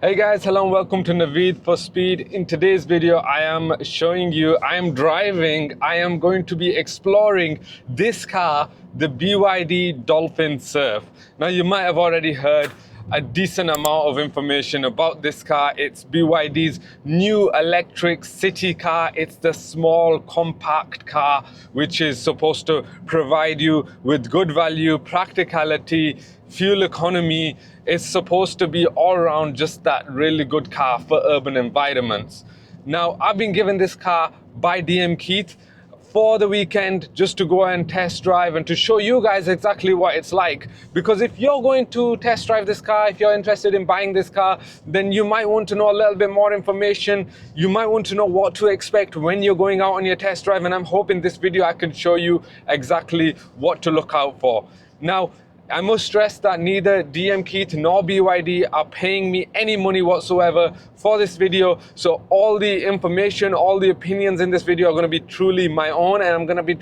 Hey guys, hello and welcome to Naveed for Speed. In today's video, I am going to be exploring this car, the BYD Dolphin Surf. Now you might have already heard a decent amount of information about this car. It's BYD's new electric city car. It's the small compact car which is supposed to provide you with good value, practicality, fuel economy. Is supposed to be all around just that really good car for urban environments. Now, I've been given this car by DM Keith for the weekend just to go and test drive and to show you guys exactly what it's like. Because if you're going to test drive this car, if you're interested in buying this car, then you might want to know a little bit more information. You might want to know what to expect when you're going out on your test drive. And I'm hoping this video I can show you exactly what to look out for. Now, I must stress that neither DM Keith nor BYD are paying me any money whatsoever for this video. So all the information, all the opinions in this video are going to be truly my own, and I'm going to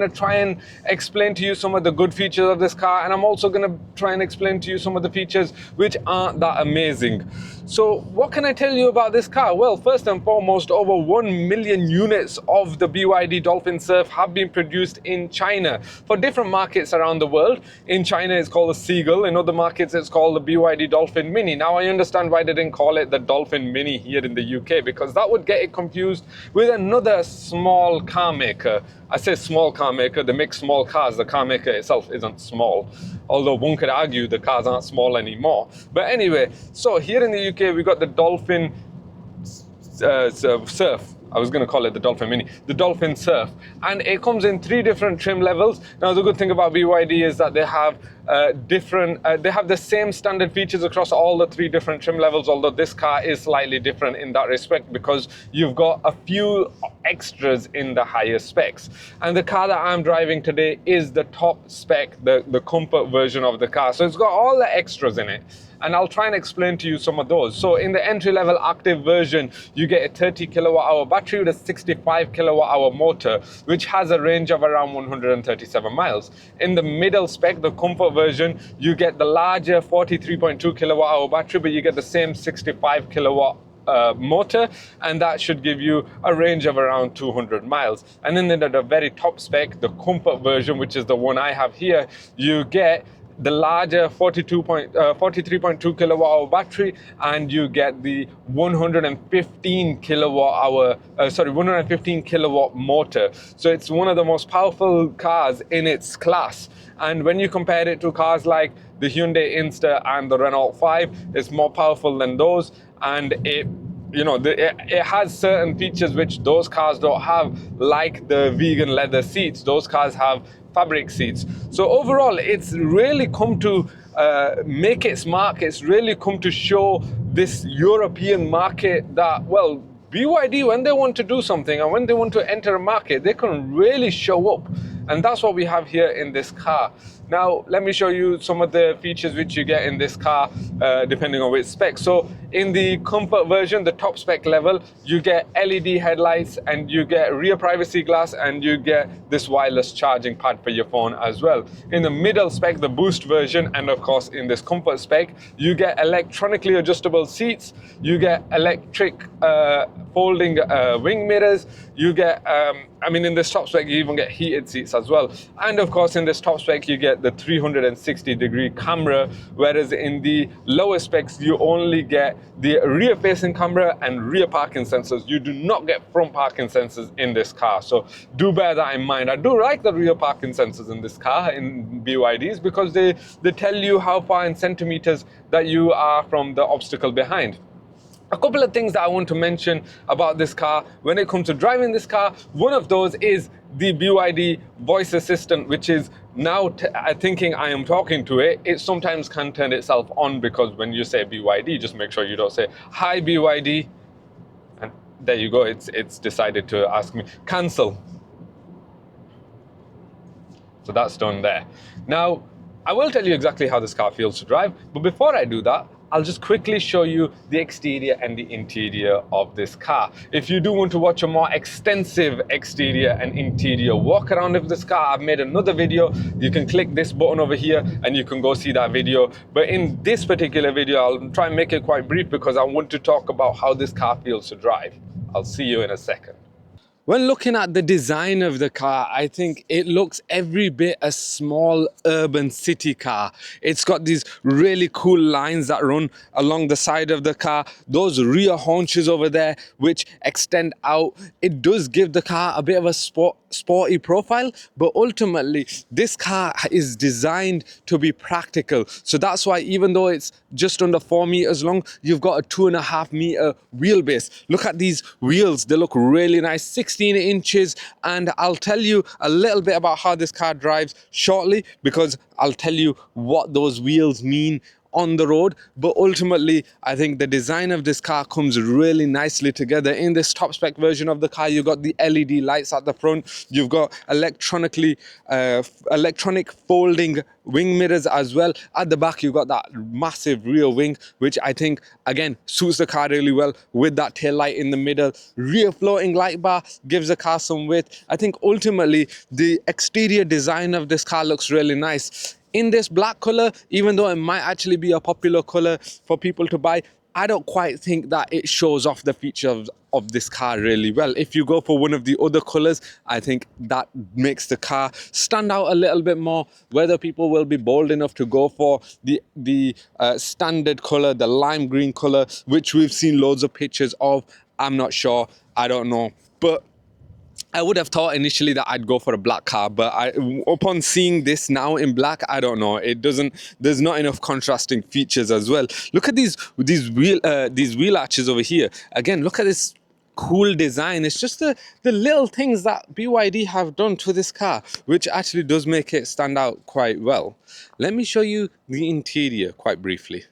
try and explain to you some of the good features of this car, and I'm also going to try and explain to you some of the features which aren't that amazing. So what can I tell you about this car? Well, first and foremost, over 1 million units of the BYD Dolphin Surf have been produced in China for different markets around the world. In China, it's called the Seagull. In other markets, it's called the BYD Dolphin Mini. Now, I understand why they didn't call it the Dolphin Mini here in the UK, because that would get it confused with another small car maker. I say small car maker, they make small cars. The car maker itself isn't small, although one could argue the cars aren't small anymore. But anyway, so here in the UK, we got the Dolphin Surf. I was going to call it the Dolphin Mini, the Dolphin Surf, and it comes in 3 different trim levels. Now, the good thing about BYD is that they have they have the same standard features across all the 3 different trim levels, although this car is slightly different in that respect because you've got a few extras in the higher specs. And the car that I'm driving today is the top spec, the comfort version of the car. So it's got all the extras in it, and I'll try and explain to you some of those. So in the entry-level active version, you get a 30 kilowatt-hour battery with a 65 kilowatt-hour motor, which has a range of around 137 miles. In the middle spec, the comfort version, you get the larger 43.2 kilowatt-hour battery, but you get the same 65 kilowatt motor, and that should give you a range of around 200 miles. And then in the very top spec, the comfort version, which is the one I have here, you get the larger 43.2 kilowatt hour battery, and you get the 115 kilowatt motor. So it's one of the most powerful cars in its class. And when you compare it to cars like the Hyundai Inster and the Renault 5, it's more powerful than those, and it has certain features which those cars don't have, like the vegan leather seats. Those cars have fabric seats. So overall, it's really come to make its mark. It's really come to show this European market that, well, BYD, when they want to do something and when they want to enter a market, they can really show up. And that's what we have here in this car. Now, let me show you some of the features which you get in this car, depending on which spec. So in the comfort version, the top spec level, you get LED headlights, and you get rear privacy glass, and you get this wireless charging pad for your phone as well. In the middle spec, the boost version, and of course in this comfort spec, you get electronically adjustable seats, you get electric folding wing mirrors, you get in this top spec you even get heated seats as well. And of course in this top spec you get the 360-degree camera, whereas in the lower specs you only get the rear facing camera and rear parking sensors. You do not get front parking sensors in this car, so do bear that in mind. I do like the rear parking sensors in this car, in BYDs, because they tell you how far in centimeters that you are from the obstacle behind. A couple of things that I want to mention about this car when it comes to driving this car. One of those is the BYD voice assistant, which is now thinking I am talking to it. It sometimes can turn itself on, because when you say BYD, just make sure you don't say, "Hi BYD," and there you go, it's decided to ask me, cancel. So that's done there. Now, I will tell you exactly how this car feels to drive, but before I do that, I'll just quickly show you the exterior and the interior of this car. If you do want to watch a more extensive exterior and interior walk around of this car, I've made another video. You can click this button over here and you can go see that video. But in this particular video, I'll try and make it quite brief because I want to talk about how this car feels to drive. I'll see you in a second. When looking at the design of the car, I think it looks every bit a small urban city car. It's got these really cool lines that run along the side of the car. Those rear haunches over there, which extend out. It does give the car a bit of a sporty profile, but ultimately this car is designed to be practical. So that's why even though it's just under 4 meters long, you've got a 2.5 meter wheelbase. Look at these wheels, they look really nice, 16 inches. And I'll tell you a little bit about how this car drives shortly, because I'll tell you what those wheels mean on the road. But ultimately, I think the design of this car comes really nicely together. In this top spec version of the car, you've got the LED lights at the front, you've got electronic folding wing mirrors as well. At the back, you've got that massive rear wing, which I think again suits the car really well, with that tail light in the middle. Rear floating light bar gives the car some width. I think ultimately the exterior design of this car looks really nice. In this black color, even though it might actually be a popular color for people to buy, I don't quite think that it shows off the features of this car really well. If you go for one of the other colors, I think that makes the car stand out a little bit more. Whether people will be bold enough to go for the standard color, the lime green color, which we've seen loads of pictures of, I'm not sure. I don't know. But I would have thought initially that I'd go for a black car, but upon seeing this now in black, I don't know. There's not enough contrasting features as well. Look at these wheel arches over here. Again, look at this cool design. It's just the little things that BYD have done to this car, which actually does make it stand out quite well. Let me show you the interior quite briefly.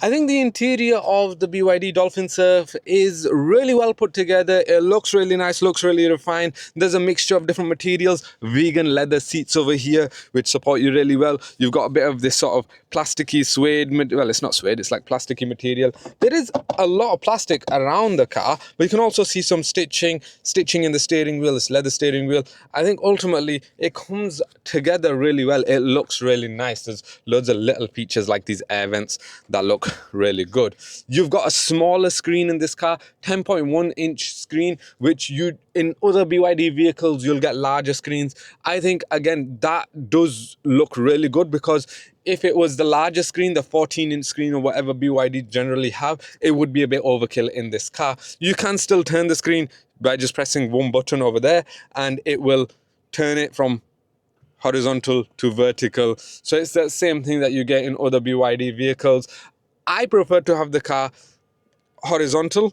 I think the interior of the BYD Dolphin Surf is really well put together. It looks really nice, looks really refined. There's a mixture of different materials. Vegan leather seats over here, which support you really well. You've got a bit of this sort of plasticky suede, well, it's not suede, it's like plasticky material. There is a lot of plastic around the car, but you can also see some stitching in the steering wheel, this leather steering wheel. I think ultimately it comes together really well. It looks really nice. There's loads of little features like these air vents that look really good. You've got a smaller screen in this car, 10.1 inch screen, which in other BYD vehicles you'll get larger screens. I think again that does look really good, because if it was the larger screen, the 14-inch screen or whatever BYD generally have, it would be a bit overkill in this car. You can still turn the screen by just pressing one button over there, and it will turn it from horizontal to vertical. So it's the same thing that you get in other BYD vehicles. I prefer to have the car horizontal,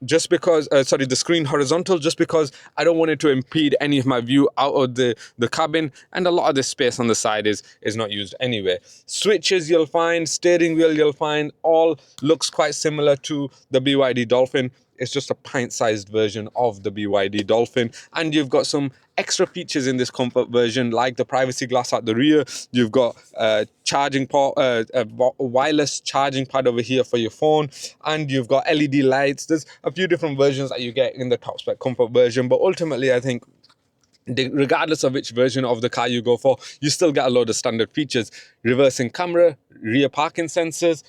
just because, the screen horizontal, just because I don't want it to impede any of my view out of the cabin, and a lot of the space on the side is not used anyway. Switches you'll find, steering wheel you'll find, all looks quite similar to the BYD Dolphin. It's just a pint-sized version of the BYD Dolphin. And you've got some extra features in this comfort version, like the privacy glass at the rear. You've got charging port, a wireless charging pad over here for your phone, and you've got LED lights. There's a few different versions that you get in the top spec comfort version, but ultimately I think regardless of which version of the car you go for, you still get a load of standard features. Reversing camera, rear parking sensors,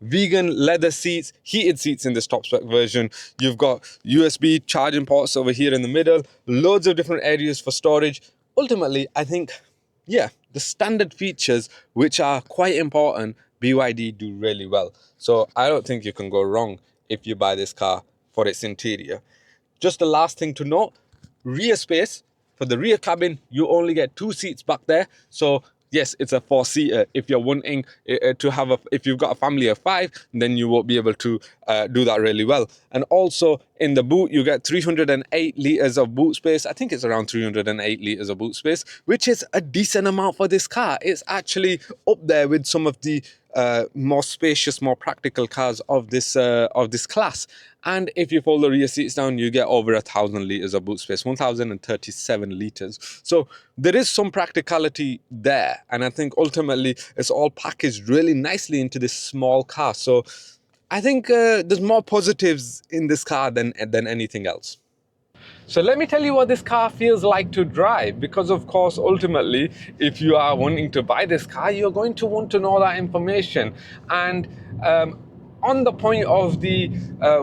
vegan leather seats, heated seats in this top spec version. You've got USB charging ports over here in the middle, loads of different areas for storage. Ultimately, I think, yeah, the standard features, which are quite important, BYD do really well. So I don't think you can go wrong if you buy this car for its interior. Just the last thing to note, rear space. For the rear cabin, you only get 2 seats back there. So yes, it's a 4-seater. If you're wanting to have if you've got a family of 5, then you won't be able to do that really well. And also in the boot, you get 308 liters of boot space. I think it's around 308 liters of boot space, which is a decent amount for this car. It's actually up there with some of the more spacious, more practical cars of this class. And if you fold the rear seats down, you get over 1,000 liters of boot space, 1,037 liters. So there is some practicality there, and I think ultimately it's all packaged really nicely into this small car. So I think there's more positives in this car than anything else. So let me tell you what this car feels like to drive, because of course ultimately if you are wanting to buy this car, you're going to want to know that information. And on the point of the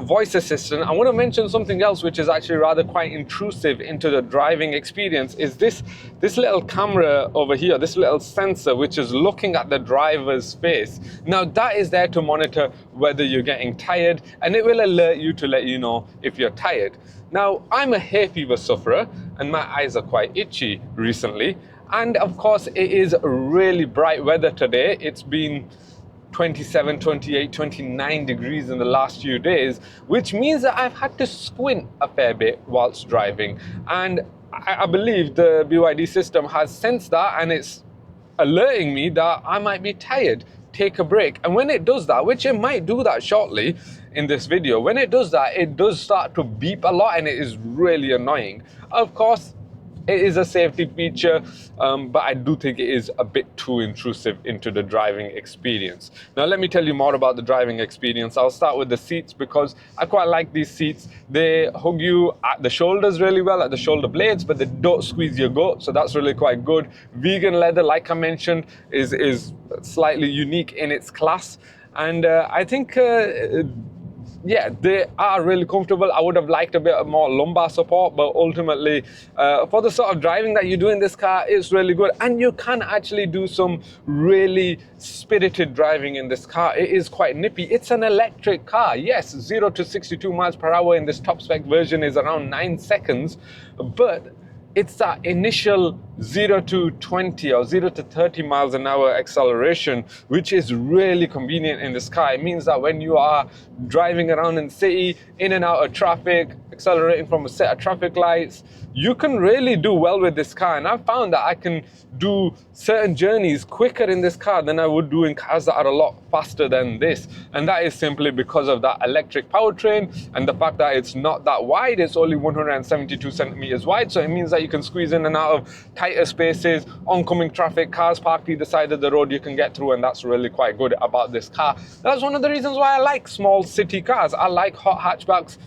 voice assistant, I want to mention something else which is actually rather quite intrusive into the driving experience, is this little camera over here, this little sensor which is looking at the driver's face. Now that is there to monitor whether you're getting tired, and it will alert you to let you know if you're tired. Now, I'm a hay fever sufferer and my eyes are quite itchy recently, and of course it is really bright weather today. It's been 27, 28, 29 degrees in the last few days, which means that I've had to squint a fair bit whilst driving. And I believe the BYD system has sensed that, and it's alerting me that I might be tired. Take a break. And when it does that, which it might do that shortly in this video, when it does that, it does start to beep a lot, and it is really annoying. Of course, it is a safety feature, but I do think it is a bit too intrusive into the driving experience. Now let me tell you more about the driving experience. I'll start with the seats, because I quite like these seats. They hug you at the shoulders really well, at the shoulder blades, but they don't squeeze your gut, so that's really quite good. Vegan leather, like I mentioned, is slightly unique in its class, and I think yeah, they are really comfortable. I would have liked a bit more lumbar support, but ultimately, for the sort of driving that you do in this car, it's really good. And you can actually do some really spirited driving in this car. It is quite nippy. It's an electric car. Yes, 0 to 62 miles per hour in this top spec version is around 9 seconds, but it's that initial 0 to 20 or 0 to 30 miles an hour acceleration, which is really convenient in this car. It means that when you are driving around in the city, in and out of traffic, accelerating from a set of traffic lights, you can really do well with this car. And I've found that I can do certain journeys quicker in this car than I would do in cars that are a lot faster than this. And that is simply because of that electric powertrain and the fact that it's not that wide. It's only 172 centimeters wide. So it means that you can squeeze in and out of tighter spaces, oncoming traffic, cars parked either side of the road you can get through. And that's really quite good about this car. That's one of the reasons why I like small city cars. I like hot hatchbacks.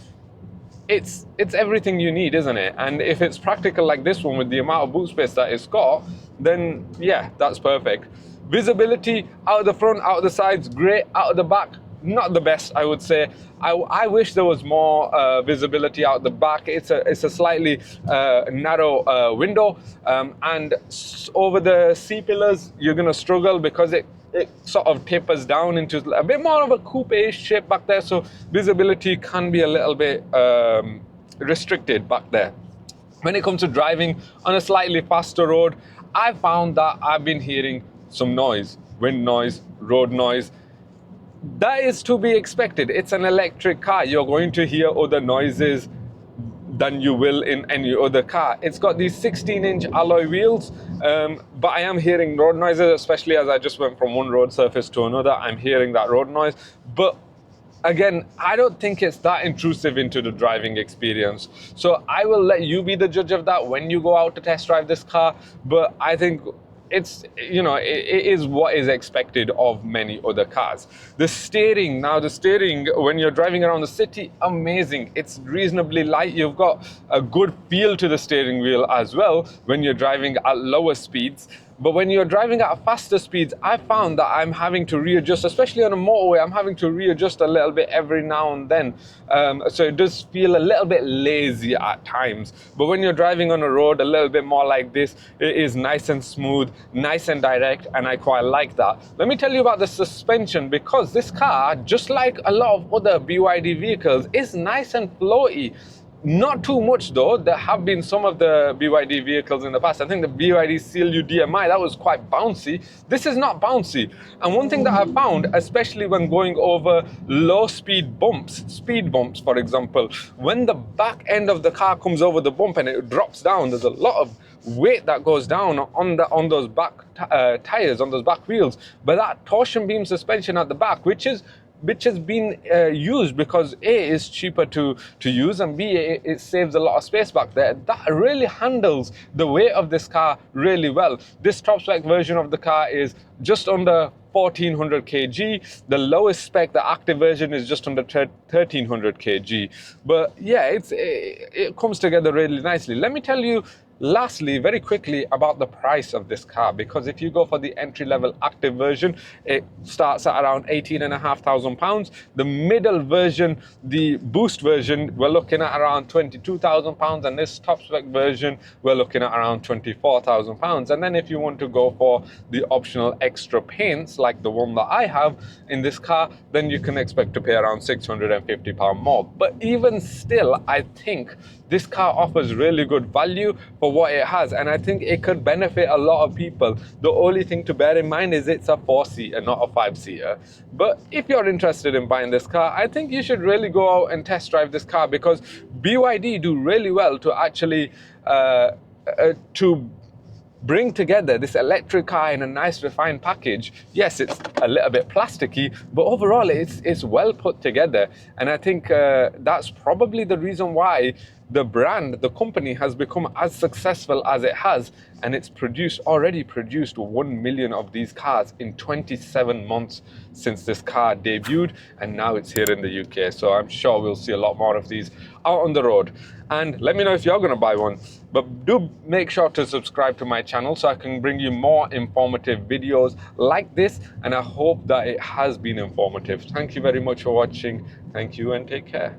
It's everything you need, isn't it? And if it's practical like this one with the amount of boot space that it's got, then yeah, that's perfect. Visibility out of the front, out of the sides, great. Out of the back, not the best, I would say. I wish there was more visibility out the back. It's a slightly narrow window, and over the C-pillars, you're gonna struggle because it sort of tapers down into a bit more of a coupe-ish shape back there, so visibility can be a little bit restricted back there. When it comes to driving on a slightly faster road, I found that I've been hearing some noise, wind noise, road noise. That is to be expected. It's an electric car. You're going to hear other noises than you will in any other car. It's got these 16-inch alloy wheels, but I am hearing road noises, especially as I just went from one road surface to another. I'm hearing that road noise, but again, I don't think it's that intrusive into the driving experience. So I will let you be the judge of that when you go out to test drive this car, but I think it's, you know, it is what is expected of many other cars. The steering, when you're driving around the city, amazing. It's reasonably light. You've got a good feel to the steering wheel as well when you're driving at lower speeds. But when you're driving at faster speeds, I found that I'm having to readjust, especially on a motorway. I'm having to readjust a little bit every now and then. So it does feel a little bit lazy at times. But when you're driving on a road a little bit more like this, it is nice and smooth, nice and direct, and I quite like that. Let me tell you about the suspension, because this car, just like a lot of other BYD vehicles, is nice and floaty. Not too much though. There have been some of the BYD vehicles in the past. I think the BYD CLU DMI, that was quite bouncy. This is not bouncy. And one thing that I've found, especially when going over low speed bumps for example, when the back end of the car comes over the bump and it drops down, there's a lot of weight that goes down on those back tires, on those back wheels, but that torsion beam suspension at the back, which has been used because A, is cheaper to use, and B, it saves a lot of space back there. That really handles the weight of this car really well. This top spec version of the car is just under 1400 kg. The lowest spec, the active version, is just under 1300 kg. But yeah, it comes together really nicely. Let me tell you lastly, very quickly, about the price of this car, because if you go for the entry-level active version, it starts at around £18,500. The middle version, the boost version, we're looking at around £22,000, and this top spec version, we're looking at around £24,000. And then if you want to go for the optional extra paints, like the one that I have in this car, then you can expect to pay around £650 more. But even still, I think this car offers really good value for what it has, and I think it could benefit a lot of people. The only thing to bear in mind is it's a 4-seater, not a 5-seater. But if you're interested in buying this car, I think you should really go out and test drive this car, because BYD do really well to actually to bring together this electric car in a nice refined package. Yes, it's a little bit plasticky, but overall it's well put together. And I think that's probably the reason why the brand, the company, has become as successful as it has, and it's already produced 1 million of these cars in 27 months since this car debuted, and now it's here in the UK. So I'm sure we'll see a lot more of these out on the road. And let me know if you're going to buy one. But do make sure to subscribe to my channel so I can bring you more informative videos like this, and I hope that it has been informative. Thank you very much for watching. Thank you and take care.